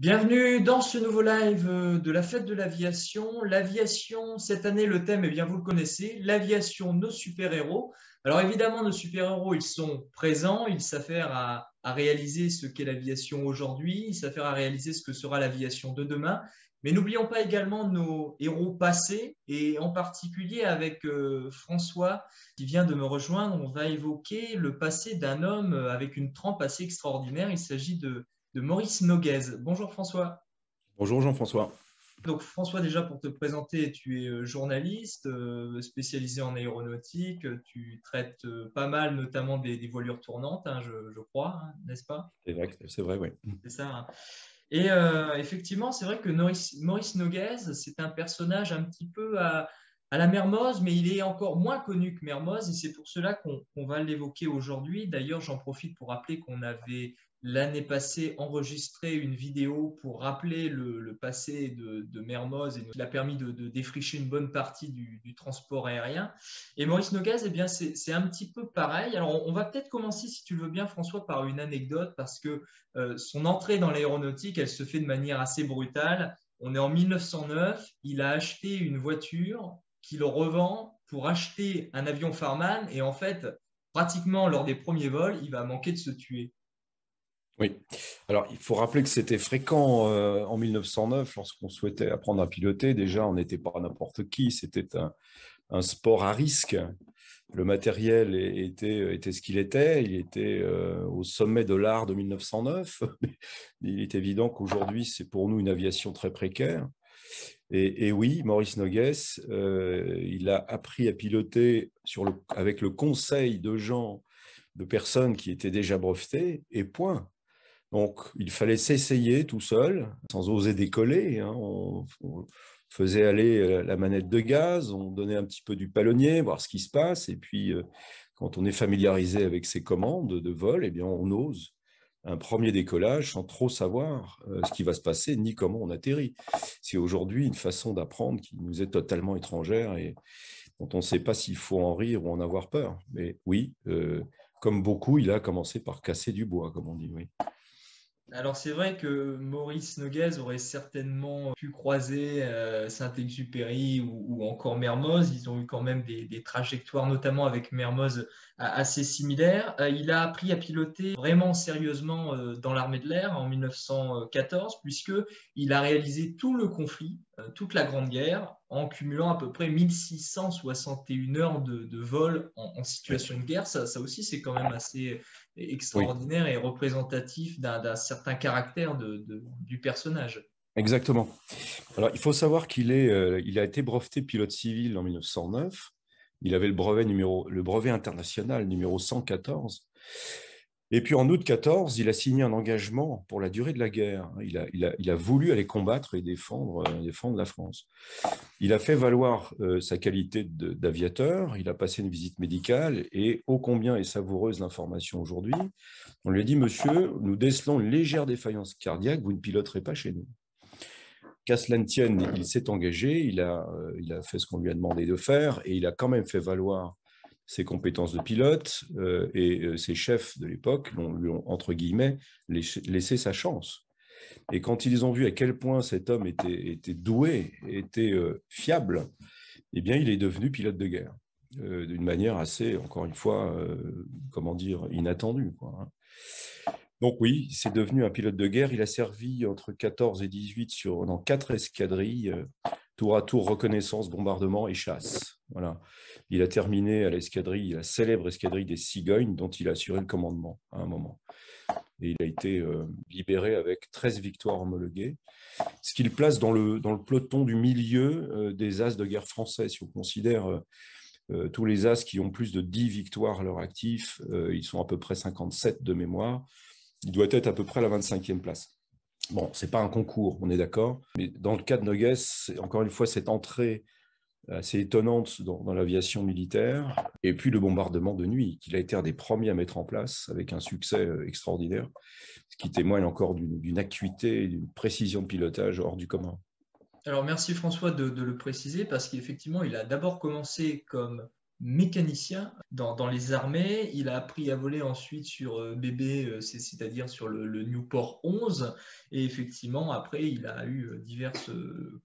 Bienvenue dans ce nouveau live de la fête de l'aviation. L'aviation, cette année, le thème, eh bien, vous le connaissez, l'aviation, nos super-héros. Alors évidemment, nos super-héros, ils sont présents, ils s'affairent à réaliser ce qu'est l'aviation aujourd'hui, ils s'affairent à réaliser ce que sera l'aviation de demain. Mais n'oublions pas également nos héros passés, et en particulier avec François qui vient de me rejoindre, on va évoquer le passé d'un homme avec une trempe assez extraordinaire. Il s'agit de Maurice Noguez. Bonjour François. Bonjour Jean-François. Donc François, déjà pour te présenter, tu es journaliste spécialisé en aéronautique. Tu traites pas mal, notamment des voilures tournantes, hein, je crois, hein, n'est-ce pas? C'est vrai, oui. C'est ça, hein. Et effectivement, c'est vrai que Maurice Noguez, c'est un personnage un petit peu à la Mermoz, mais il est encore moins connu que Mermoz, et c'est pour cela qu'on va l'évoquer aujourd'hui. D'ailleurs, j'en profite pour rappeler qu'on avait l'année passée enregistré une vidéo pour rappeler le passé de Mermoz, et qui a permis de défricher une bonne partie du transport aérien. Et Maurice Noguez, eh bien, c'est un petit peu pareil. Alors, on va peut-être commencer, si tu le veux bien, François, par une anecdote, parce que son entrée dans l'aéronautique, elle se fait de manière assez brutale. On est en 1909, il a acheté une voiture qu'il revend pour acheter un avion Farman, et en fait, pratiquement lors des premiers vols, il va manquer de se tuer. Oui. Alors, il faut rappeler que c'était fréquent en 1909, lorsqu'on souhaitait apprendre à piloter. Déjà, on n'était pas n'importe qui, c'était un sport à risque. Le matériel était ce qu'il était. Il était au sommet de l'art de 1909. Il est évident qu'aujourd'hui, c'est pour nous une aviation très précaire. Et oui, Maurice Noguez, il a appris à piloter avec le conseil de personnes qui étaient déjà brevetées, et point. Donc, il fallait s'essayer tout seul, sans oser décoller, hein. On faisait aller la manette de gaz, on donnait un petit peu du palonnier, voir ce qui se passe, et puis quand on est familiarisé avec ces commandes de vol, eh bien, on ose un premier décollage sans trop savoir ce qui va se passer ni comment on atterrit. C'est aujourd'hui une façon d'apprendre qui nous est totalement étrangère et dont on ne sait pas s'il faut en rire ou en avoir peur. Mais oui, comme beaucoup, il a commencé par casser du bois, comme on dit, oui. Alors c'est vrai que Maurice Noguez aurait certainement pu croiser Saint-Exupéry ou encore Mermoz. Ils ont eu quand même des trajectoires, notamment avec Mermoz, assez similaires. Il a appris à piloter vraiment sérieusement dans l'armée de l'air en 1914, puisque il a réalisé tout le conflit, toute la Grande Guerre, en cumulant à peu près 1661 heures de vol en Oui. situation de guerre. Ça aussi, c'est quand même assez Oui. extraordinaire et représentatif d'un certain caractère du personnage. Exactement. Alors, il faut savoir il a été breveté pilote civil en 1909. Il avait le brevet international numéro 114. Et puis en août 14, il a signé un engagement pour la durée de la guerre. Il a voulu aller combattre et défendre la France. Il a fait valoir sa qualité d'aviateur. Il a passé une visite médicale et ô combien est savoureuse l'information aujourd'hui. On lui a dit, monsieur, nous décelons une légère défaillance cardiaque, vous ne piloterez pas chez nous. Qu'à cela ne tienne, il s'est engagé, il a fait ce qu'on lui a demandé de faire et il a quand même fait valoir ses compétences de pilote et ses chefs de l'époque lui ont, entre guillemets, laissé sa chance. Et quand ils ont vu à quel point cet homme était doué, était fiable, eh bien, il est devenu pilote de guerre d'une manière assez, encore une fois, comment dire, inattendue, quoi, hein. Donc oui, c'est devenu un pilote de guerre. Il a servi entre 14 et 18 dans 4 escadrilles, tour à tour reconnaissance, bombardement et chasse. Voilà. Il a terminé à la célèbre escadrille des Cigognes, dont il a assuré le commandement à un moment. Et il a été libéré avec 13 victoires homologuées, ce qui le place dans le peloton du milieu des as de guerre français. Si on considère tous les as qui ont plus de 10 victoires à leur actif, ils sont à peu près 57 de mémoire. Il doit être à peu près à la 25e place. Bon, c'est pas un concours, on est d'accord, mais dans le cas de Noguès, c'est encore une fois cette entrée assez étonnante dans l'aviation militaire, et puis le bombardement de nuit, qu'il a été un des premiers à mettre en place avec un succès extraordinaire, ce qui témoigne encore d'une acuité et d'une précision de pilotage hors du commun. Alors merci François de le préciser parce qu'effectivement il a d'abord commencé comme mécanicien dans les armées. Il a appris à voler ensuite sur BB, c'est-à-dire sur le Newport 11. Et effectivement, après, il a eu diverses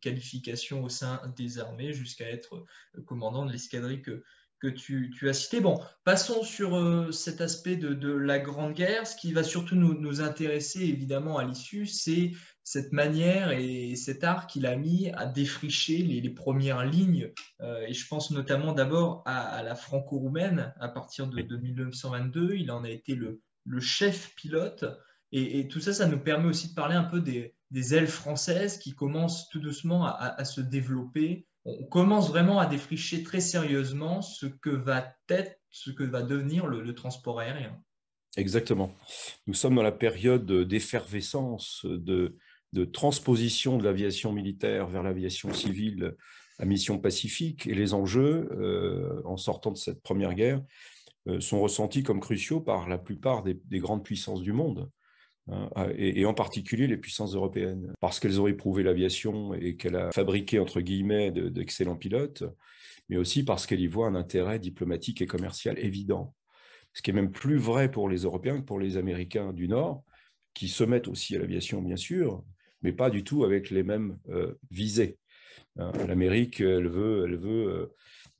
qualifications au sein des armées jusqu'à être commandant de l'escadrille que tu as cité. Bon, passons sur cet aspect de la Grande Guerre. Ce qui va surtout nous intéresser, évidemment, à l'issue, c'est cette manière et cet art qu'il a mis à défricher les premières lignes. Et je pense notamment d'abord à la franco-roumaine. À partir de 1922, il en a été le chef pilote. Et tout ça, ça nous permet aussi de parler un peu des ailes françaises qui commencent tout doucement à se développer. On commence vraiment à défricher très sérieusement ce que va devenir le transport aérien. Exactement. Nous sommes dans la période d'effervescence, de transposition de l'aviation militaire vers l'aviation civile à mission pacifique. Et les enjeux, en sortant de cette première guerre, sont ressentis comme cruciaux par la plupart des grandes puissances du monde, hein, et en particulier les puissances européennes, parce qu'elles ont éprouvé l'aviation et qu'elle a fabriqué, entre guillemets, d'excellents pilotes, mais aussi parce qu'elle y voit un intérêt diplomatique et commercial évident. Ce qui est même plus vrai pour les Européens que pour les Américains du Nord, qui se mettent aussi à l'aviation, bien sûr, mais pas du tout avec les mêmes visées. Hein. L'Amérique, elle veut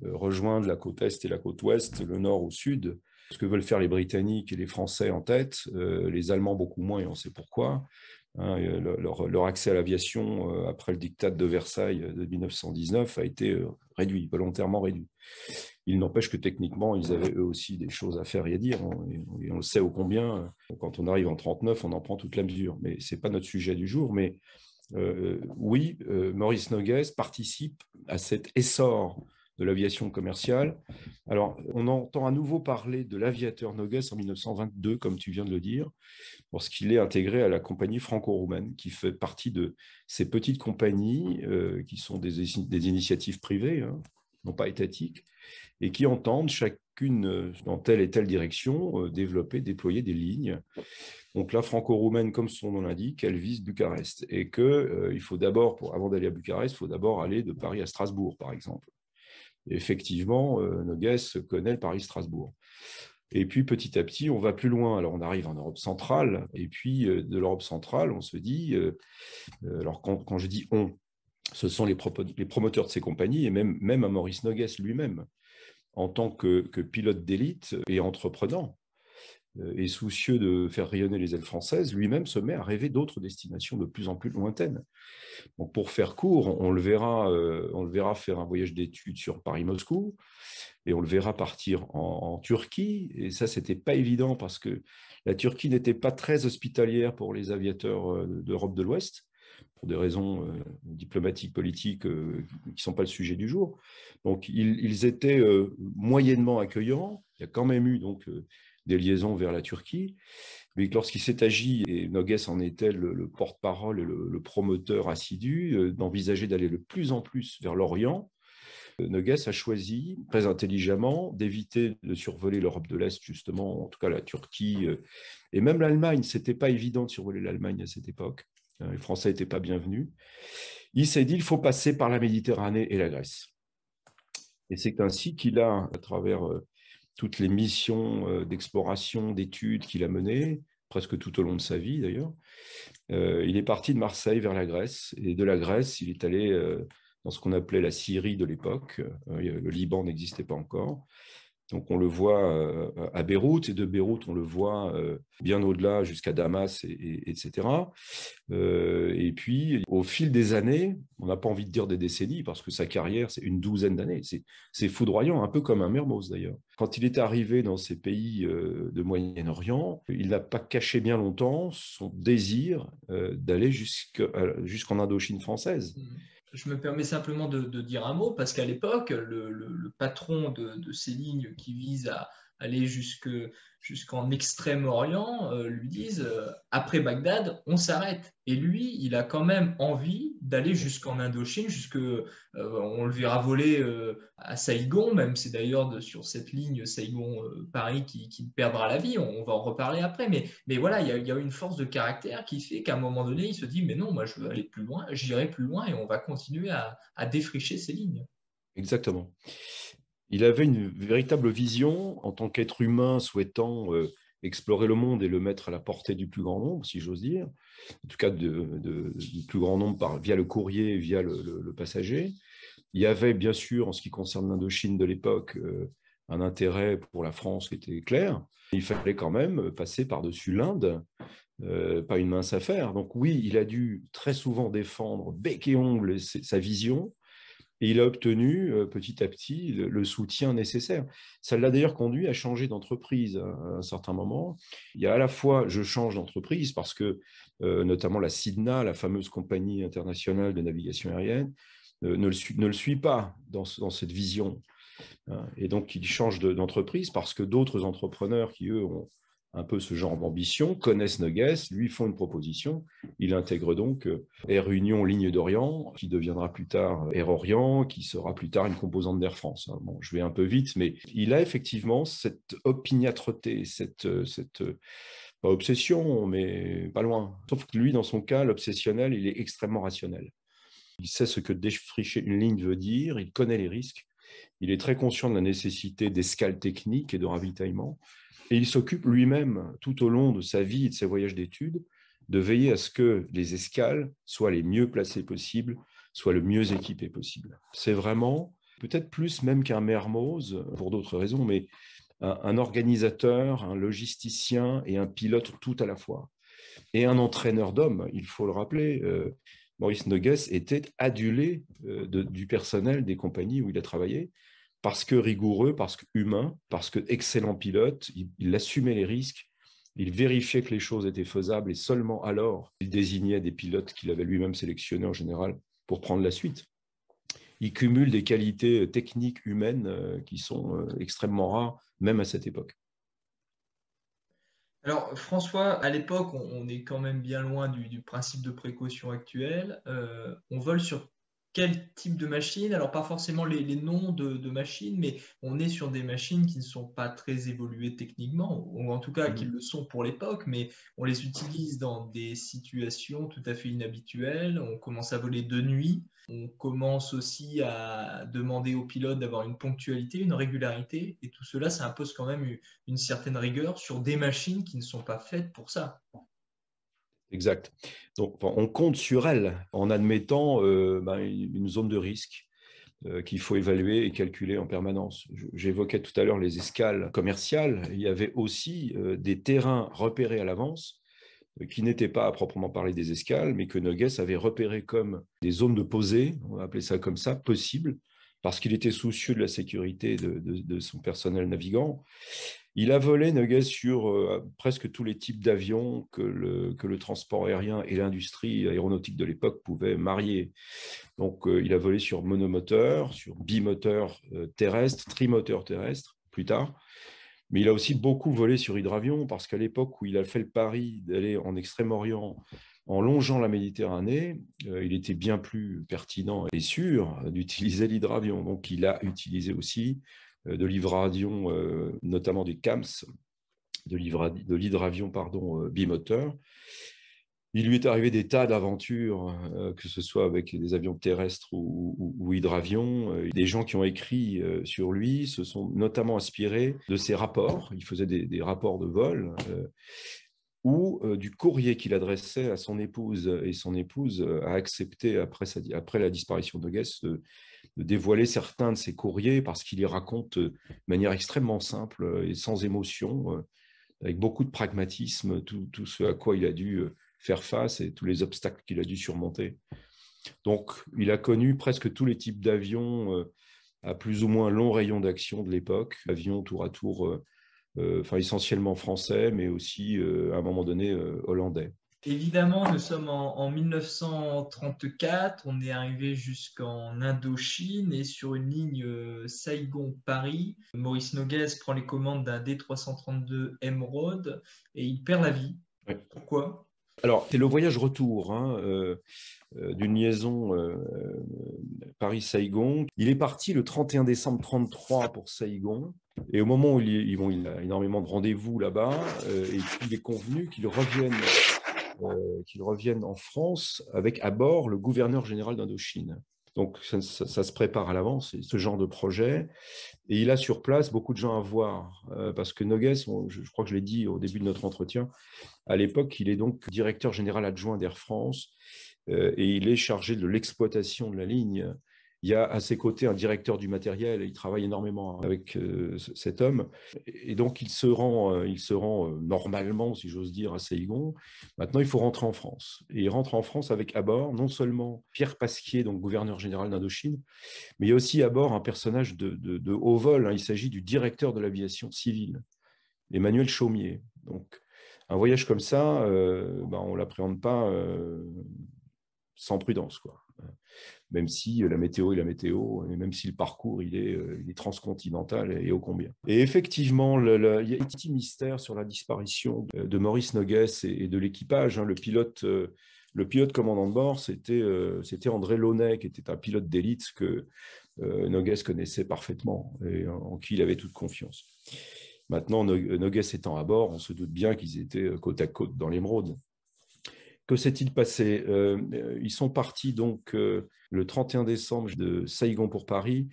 rejoindre la côte Est et la côte Ouest, le Nord au Sud. Ce que veulent faire les Britanniques et les Français en tête, les Allemands beaucoup moins, et on sait pourquoi. Hein, leur accès à l'aviation après le diktat de Versailles de 1919 a été réduit, volontairement réduit. Il n'empêche que techniquement, ils avaient eux aussi des choses à faire et à dire. Et on le sait ô combien, quand on arrive en 1939, on en prend toute la mesure. Mais ce n'est pas notre sujet du jour. Mais oui, Maurice Noguès participe à cet essor de l'aviation commerciale. Alors, on entend à nouveau parler de l'aviateur Noguès en 1922, comme tu viens de le dire, lorsqu'il est intégré à la compagnie franco-roumaine, qui fait partie de ces petites compagnies qui sont des initiatives privées, hein, non pas étatiques, et qui entendent chacune dans telle et telle direction développer, déployer des lignes. Donc la franco-roumaine, comme son nom l'indique, elle vise Bucarest. Et qu'il faut d'abord, avant d'aller à Bucarest, il faut d'abord aller de Paris à Strasbourg, par exemple. Et effectivement, Noguès connaît le Paris-Strasbourg. Et puis petit à petit, on va plus loin. Alors on arrive en Europe centrale, et puis de l'Europe centrale, on se dit, alors quand je dis on, ce sont les promoteurs de ces compagnies, et même à Maurice Noguès lui-même, en tant que pilote d'élite et entreprenant, et soucieux de faire rayonner les ailes françaises, lui-même se met à rêver d'autres destinations de plus en plus lointaines. Donc, pour faire court, on le verra faire un voyage d'études sur Paris-Moscou, et on le verra partir en Turquie. Et ça, c'était pas évident parce que la Turquie n'était pas très hospitalière pour les aviateurs d'Europe de l'Ouest, pour des raisons diplomatiques, politiques qui ne sont pas le sujet du jour. Donc, ils étaient moyennement accueillants. Il y a quand même eu donc des liaisons vers la Turquie. Mais lorsqu'il s'est agi, et Noguès en était le porte-parole et le promoteur assidu, d'envisager d'aller de plus en plus vers l'Orient, Noguès a choisi, très intelligemment, d'éviter de survoler l'Europe de l'Est, justement, en tout cas la Turquie, et même l'Allemagne. Ce n'était pas évident de survoler l'Allemagne à cette époque. Les Français n'étaient pas bienvenus. Il s'est dit, il faut passer par la Méditerranée et la Grèce. Et c'est ainsi qu'il a, à travers toutes les missions d'exploration, d'études qu'il a menées, presque tout au long de sa vie d'ailleurs, il est parti de Marseille vers la Grèce. Et de la Grèce, il est allé dans ce qu'on appelait la Syrie de l'époque. Le Liban n'existait pas encore. Donc on le voit à Beyrouth, et de Beyrouth, on le voit bien au-delà jusqu'à Damas, etc. Et puis, au fil des années, on n'a pas envie de dire des décennies, parce que sa carrière, c'est une douzaine d'années. C'est foudroyant, un peu comme un Mermoz d'ailleurs. Quand il est arrivé dans ces pays de Moyen-Orient, il n'a pas caché bien longtemps son désir d'aller jusqu'en Indochine française. Je me permets simplement de dire un mot, parce qu'à l'époque, le patron de ces lignes qui visent à aller jusqu'en Extrême-Orient lui disent après Bagdad, on s'arrête. Et lui, il a quand même envie d'aller jusqu'en Indochine, on le verra voler à Saïgon, même c'est d'ailleurs sur cette ligne Saïgon-Paris qui perdra la vie, on va en reparler après, mais voilà, il y a une force de caractère qui fait qu'à un moment donné, il se dit, mais non, moi je veux aller plus loin, j'irai plus loin et on va continuer à défricher ces lignes. Exactement. Il avait une véritable vision en tant qu'être humain souhaitant explorer le monde et le mettre à la portée du plus grand nombre, si j'ose dire, en tout cas du plus grand nombre via le courrier, via le passager. Il y avait bien sûr, en ce qui concerne l'Indochine de l'époque, un intérêt pour la France qui était clair. Il fallait quand même passer par-dessus l'Inde, pas une mince affaire. Donc oui, il a dû très souvent défendre bec et ongle sa vision, et il a obtenu petit à petit le soutien nécessaire. Ça l'a d'ailleurs conduit à changer d'entreprise à un certain moment. Il y a à la fois, je change d'entreprise parce que notamment la CIDNA, la fameuse compagnie internationale de navigation aérienne, ne le suit pas dans cette vision. Hein. Et donc, il change d'entreprise parce que d'autres entrepreneurs qui, eux, ont un peu ce genre d'ambition, connaissent Noguès, lui font une proposition. Il intègre donc Air Union Ligne d'Orient, qui deviendra plus tard Air Orient, qui sera plus tard une composante d'Air France. Bon, je vais un peu vite, mais il a effectivement cette opiniâtreté, pas obsession, mais pas loin. Sauf que lui, dans son cas, l'obsessionnel, il est extrêmement rationnel. Il sait ce que défricher une ligne veut dire, il connaît les risques, il est très conscient de la nécessité d'escales techniques et de ravitaillement, et il s'occupe lui-même, tout au long de sa vie et de ses voyages d'études, de veiller à ce que les escales soient les mieux placées possibles, soient le mieux équipées possible. C'est vraiment, peut-être plus même qu'un Mermoz, pour d'autres raisons, mais un organisateur, un logisticien et un pilote tout à la fois. Et un entraîneur d'hommes, il faut le rappeler. Maurice Noguès était adulé du personnel des compagnies où il a travaillé, parce que rigoureux, parce que humain, parce que excellent pilote, il assumait les risques, il vérifiait que les choses étaient faisables et seulement alors il désignait des pilotes qu'il avait lui-même sélectionnés en général pour prendre la suite. Il cumule des qualités techniques humaines qui sont extrêmement rares, même à cette époque. Alors, François, à l'époque, on est quand même bien loin du principe de précaution actuel. On vole sur quel type de machine? Alors, pas forcément les noms de machines, mais on est sur des machines qui ne sont pas très évoluées techniquement, ou en tout cas qui le sont pour l'époque, mais on les utilise dans des situations tout à fait inhabituelles. On commence à voler de nuit. On commence aussi à demander aux pilotes d'avoir une ponctualité, une régularité, et tout cela, ça impose quand même une certaine rigueur sur des machines qui ne sont pas faites pour ça. Exact. Donc, enfin, on compte sur elle en admettant une zone de risque qu'il faut évaluer et calculer en permanence. J'évoquais tout à l'heure les escales commerciales. Il y avait aussi des terrains repérés à l'avance qui n'étaient pas à proprement parler des escales, mais que Noguès avait repérés comme des zones de posée, on va appeler ça comme ça, possibles, parce qu'il était soucieux de la sécurité de son personnel navigant. Il a volé, Noguès, sur presque tous les types d'avions que le transport aérien et l'industrie aéronautique de l'époque pouvaient marier. Donc, il a volé sur monomoteur, sur bimoteur terrestre, trimoteur terrestre, plus tard. Mais il a aussi beaucoup volé sur hydravion, parce qu'à l'époque où il a fait le pari d'aller en Extrême-Orient en longeant la Méditerranée, il était bien plus pertinent et sûr d'utiliser l'hydravion. Donc, il a utilisé aussi de l'hydravion, notamment des CAMS, de l'hydravion bimoteur. Il lui est arrivé des tas d'aventures, que ce soit avec des avions terrestres ou hydravions. Des gens qui ont écrit sur lui se sont notamment inspirés de ses rapports. Il faisait des rapports de vol ou du courrier qu'il adressait à son épouse. Et son épouse a accepté, après la disparition de Noguès, de dévoiler certains de ses courriers parce qu'il y raconte de manière extrêmement simple et sans émotion, avec beaucoup de pragmatisme, tout ce à quoi il a dû faire face et tous les obstacles qu'il a dû surmonter. Donc, il a connu presque tous les types d'avions à plus ou moins long rayon d'action de l'époque, avions tour à tour, essentiellement français, mais aussi à un moment donné hollandais. Évidemment, nous sommes en 1934, on est arrivé jusqu'en Indochine et sur une ligne Saigon-Paris, Maurice Noguès prend les commandes d'un D332 Emeraude et il perd la vie. Oui. Pourquoi? Alors, c'est le voyage retour d'une liaison Paris-Saigon. Il est parti le 31 décembre 1933 pour Saigon. Et au moment où il a énormément de rendez-vous là-bas, et il est convenu qu'il revienne en France avec à bord le gouverneur général d'Indochine. Donc, ça se prépare à l'avance, ce genre de projet. Et il a sur place beaucoup de gens à voir, parce que Noguès, je crois que je l'ai dit au début de notre entretien, à l'époque, il est donc directeur général adjoint d'Air France, et il est chargé de l'exploitation de la ligne. Il y a à ses côtés un directeur du matériel, et il travaille énormément avec cet homme. Et donc, il se rend normalement, si j'ose dire, à Saigon. Maintenant, il faut rentrer en France. Et il rentre en France avec à bord non seulement Pierre Pasquier, donc gouverneur général d'Indochine, mais il y a aussi à bord un personnage de haut vol. Il s'agit du directeur de l'aviation civile, Emmanuel Chaumier. Donc, un voyage comme ça, on ne l'appréhende pas sans prudence, quoi. Même si la météo est la météo, et même si le parcours il est transcontinental et ô combien. Et effectivement, il y a un petit mystère sur la disparition de Maurice Noguès et de l'équipage. Le pilote commandant de bord, c'était André Launay, qui était un pilote d'élite que Noguès connaissait parfaitement et en qui il avait toute confiance. Maintenant, Noguès étant à bord, on se doute bien qu'ils étaient côte à côte dans l'émeraude. Que s'est-il passé? Ils sont partis donc le 31 décembre de Saigon pour Paris.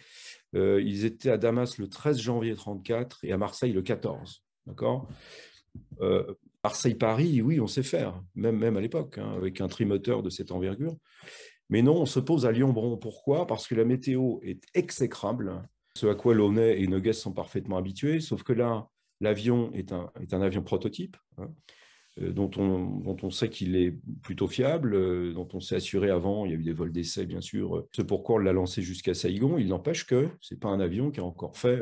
Ils étaient à Damas le 13 janvier 1934 et à Marseille le 14. D'accord? Marseille-Paris, oui, on sait faire, même à l'époque, avec un trimoteur de cette envergure. Mais non, on se pose à Lyon-Bron. Pourquoi? Parce que la météo est exécrable, ce à quoi Launay et Noguès sont parfaitement habitués, sauf que là, l'avion est un avion prototype, dont on sait qu'il est plutôt fiable, dont on s'est assuré avant. Il y a eu des vols d'essai, bien sûr. C'est pourquoi on l'a lancé jusqu'à Saigon. Il n'empêche que ce n'est pas un avion qui a encore fait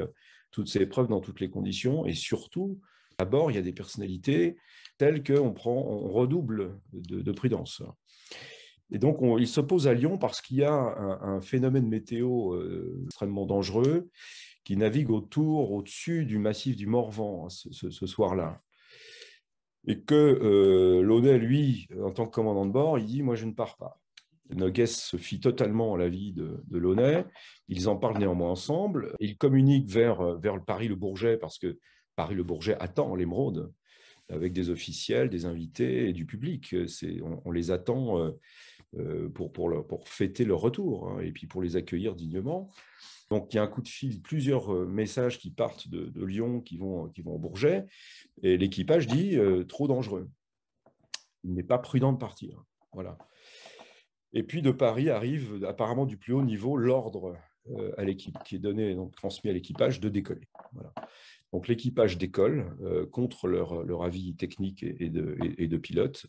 toutes ses épreuves dans toutes les conditions. Et surtout, à bord, il y a des personnalités telles qu'on redouble de prudence. Et donc, il se pose à Lyon parce qu'il y a un phénomène météo extrêmement dangereux qui navigue au-dessus du massif du Morvan ce soir-là. Et que Launay, lui, en tant que commandant de bord, il dit « Moi, je ne pars pas ». Noguès se fie totalement à l'avis de Launay. Ils en parlent néanmoins ensemble. Ils communiquent vers le Paris-le-Bourget parce que Paris-le-Bourget attend l'émeraude avec des officiels, des invités et du public. On les attend pour fêter leur retour et puis pour les accueillir dignement. Donc, il y a un coup de fil, plusieurs messages qui partent de Lyon, qui vont au Bourget, et l'équipage dit trop dangereux. Il n'est pas prudent de partir. Voilà. Et puis de Paris arrive apparemment du plus haut niveau l'ordre à l'équipe qui est donné, donc transmis à l'équipage de décoller. Voilà. Donc l'équipage décolle contre leur avis technique et de pilote.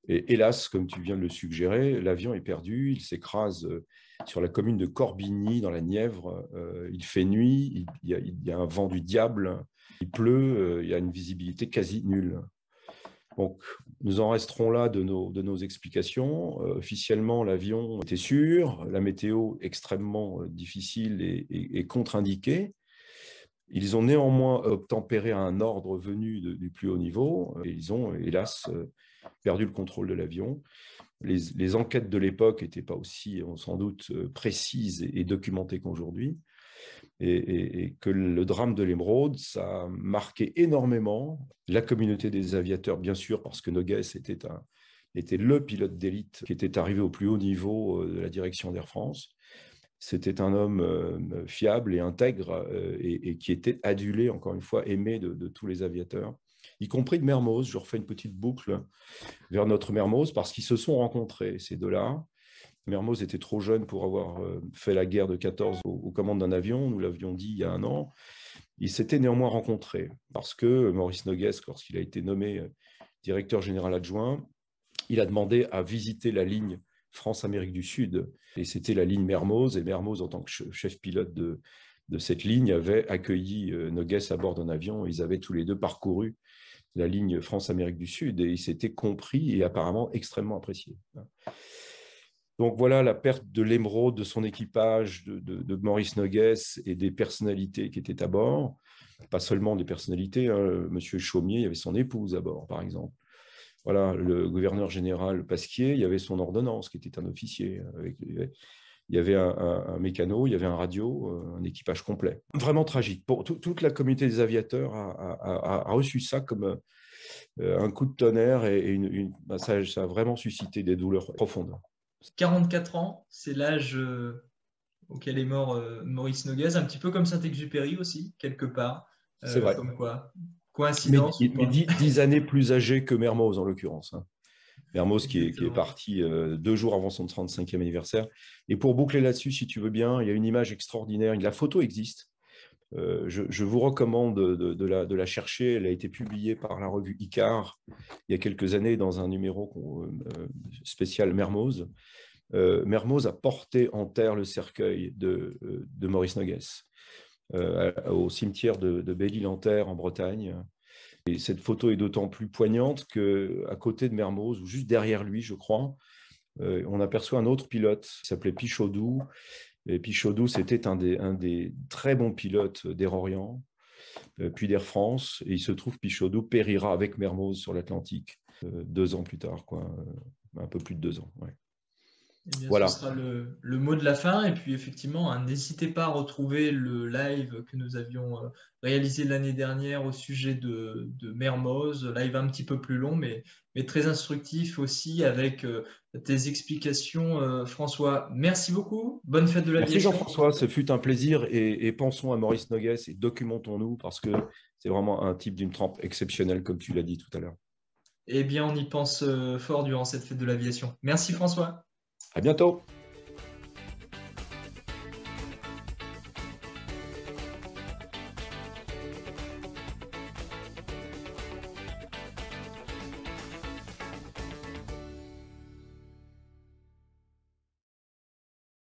Et hélas, comme tu viens de le suggérer, l'avion est perdu, il s'écrase sur la commune de Corbigny, dans la Nièvre. Il fait nuit, il y a un vent du diable, il pleut, il y a une visibilité quasi nulle. Donc, nous en resterons là de nos explications. Officiellement, l'avion était sûr, la météo extrêmement difficile et contre-indiquée. Ils ont néanmoins obtempéré à un ordre venu du plus haut niveau et ils ont, hélas, perdu le contrôle de l'avion. Les enquêtes de l'époque n'étaient pas aussi, sans doute, précises et documentées qu'aujourd'hui. Et que le drame de l'Émeraude, ça a marqué énormément la communauté des aviateurs, bien sûr, parce que Noguès était le pilote d'élite qui était arrivé au plus haut niveau de la direction d'Air France. C'était un homme fiable et intègre et qui était adulé, encore une fois, aimé de tous les aviateurs, y compris de Mermoz. Je refais une petite boucle vers notre Mermoz parce qu'ils se sont rencontrés, ces deux-là. Mermoz était trop jeune pour avoir fait la guerre de 14 aux commandes d'un avion, nous l'avions dit il y a un an. Ils s'étaient néanmoins rencontrés parce que Maurice Noguès, lorsqu'il a été nommé directeur général adjoint, il a demandé à visiter la ligne France-Amérique du Sud. Et c'était la ligne Mermoz. Et Mermoz, en tant que chef pilote de cette ligne, avait accueilli Noguès à bord d'un avion. Ils avaient tous les deux parcouru la ligne France-Amérique du Sud et ils s'étaient compris et apparemment extrêmement appréciés. Donc voilà la perte de l'Émeraude, de son équipage, de Maurice Noguès et des personnalités qui étaient à bord. Pas seulement des personnalités, Monsieur Chaumier, il y avait son épouse à bord, par exemple. Voilà, le gouverneur général Pasquier, il y avait son ordonnance, qui était un officier. Il y avait un mécano, il y avait un radio, un équipage complet. Vraiment tragique. Toute la communauté des aviateurs a reçu ça comme un coup de tonnerre et ça a vraiment suscité des douleurs profondes. 44 ans, c'est l'âge auquel est mort Maurice Noguès, un petit peu comme Saint-Exupéry aussi, quelque part. C'est vrai. Comme quoi, Mais, coïncidence ou mais pas? 10 années plus âgé que Mermoz, en l'occurrence, hein. Mermoz qui est Exactement. parti 2 jours avant son 35e anniversaire. Et pour boucler là-dessus, si tu veux bien, il y a une image extraordinaire. La photo existe. Je vous recommande de la chercher. Elle a été publiée par la revue Icar il y a quelques années dans un numéro spécial Mermoz. Mermoz a porté en terre le cercueil de Maurice Noguès au cimetière de Belle-Île-en-Terre en Bretagne. Et cette photo est d'autant plus poignante qu'à côté de Mermoz, ou juste derrière lui, je crois, on aperçoit un autre pilote qui s'appelait Pichaudou. Et Pichaudou, c'était un des très bons pilotes d'Air Orient, puis d'Air France. Et il se trouve Pichaudou périra avec Mermoz sur l'Atlantique 2 ans plus tard, quoi. Un peu plus de 2 ans. Ouais. Eh bien, ce Voilà. sera le mot de la fin. Et puis, effectivement, hein, n'hésitez pas à retrouver le live que nous avions réalisé l'année dernière au sujet de Mermoz. Live un petit peu plus long, mais très instructif aussi, avec tes explications, François. Merci beaucoup. Bonne fête de Merci l'aviation. Jean-François, ce fut un plaisir et pensons à Maurice Noguès et documentons-nous parce que c'est vraiment un type d'une trempe exceptionnelle comme tu l'as dit tout à l'heure. Eh bien, on y pense fort durant cette fête de l'aviation. Merci, François. À bientôt.